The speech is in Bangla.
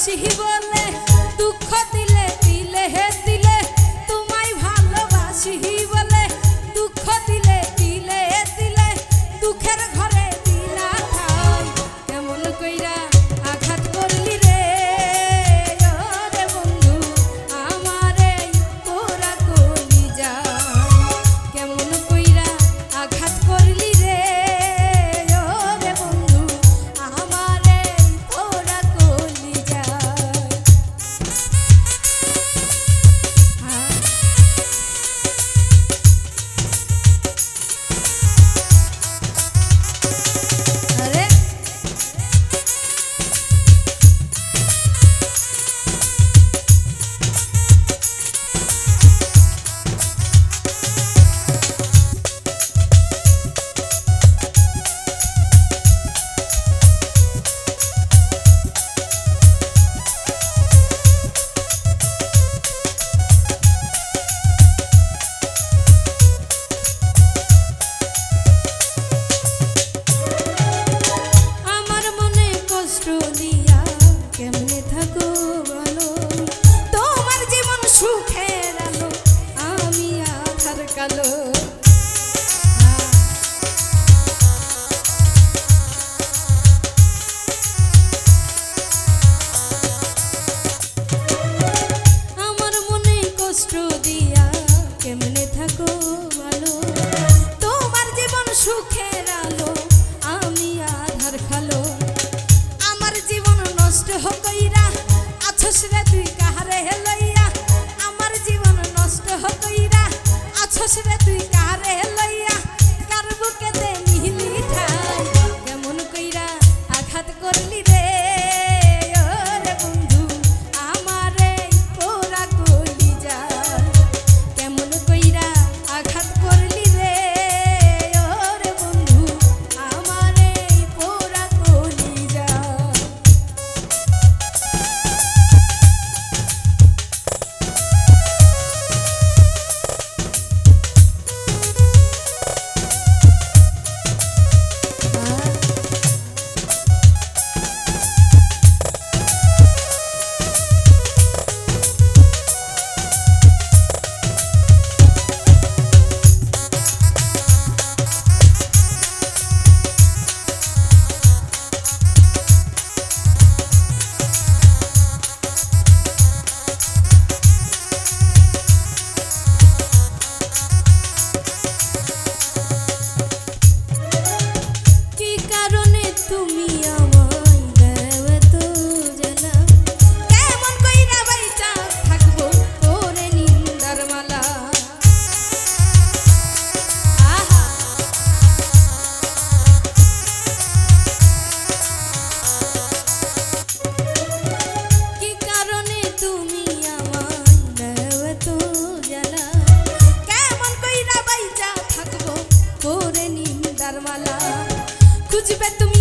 ভালোবাসি বলে দুঃখ দিলে দিলে হে দিলে তোমায় ভালোবাসি বলে দুঃখ দিলে দিলে দিলে দুঃখের ঘরে দিলা ঠাই কেমন কইরা আঘাত করলি রে রে বন্ধু আমারে তোরা কলি যা কেমন কইরা আঘাত করলি রে রে বন্ধু আমারে তোরা কলি যা আরে আমার মনে কষ্ট দিয়া কেমনে থাকো বলো তোমার জীবন সুখের আলো আমি আধার কালো আমার মনে কষ্ট দিয়া কেমনে থাকো বলো তোমার জীবন সুখের আলো আমি আধার কালো আমার জীবন নষ্ট হইরা আছস রে তুই কাহারে লইয়া আমার জীবন নষ্ট হইরা আছস রে তুই কাহারে লইয়া কার বুকে দে নিহিলি ঠাই কেমন কইরা আঘাত করলি রে রে বন্ধু আমারে তোরা কলি যা কেমন কইরা আঘাত করলি রে রে বন্ধু আমারে তোরা কলি যা কি কারণে তুমি আমায় দেও তো জানা কেমন কইরা বাইচা থাকবো তোরে নিন্দার মালা আহা কি কারণে তুমি আমায় দেও তো জানা কেমন কইরা বাইচা থাকবো তোরে নিন্দার মালা খুঁজবে তুমি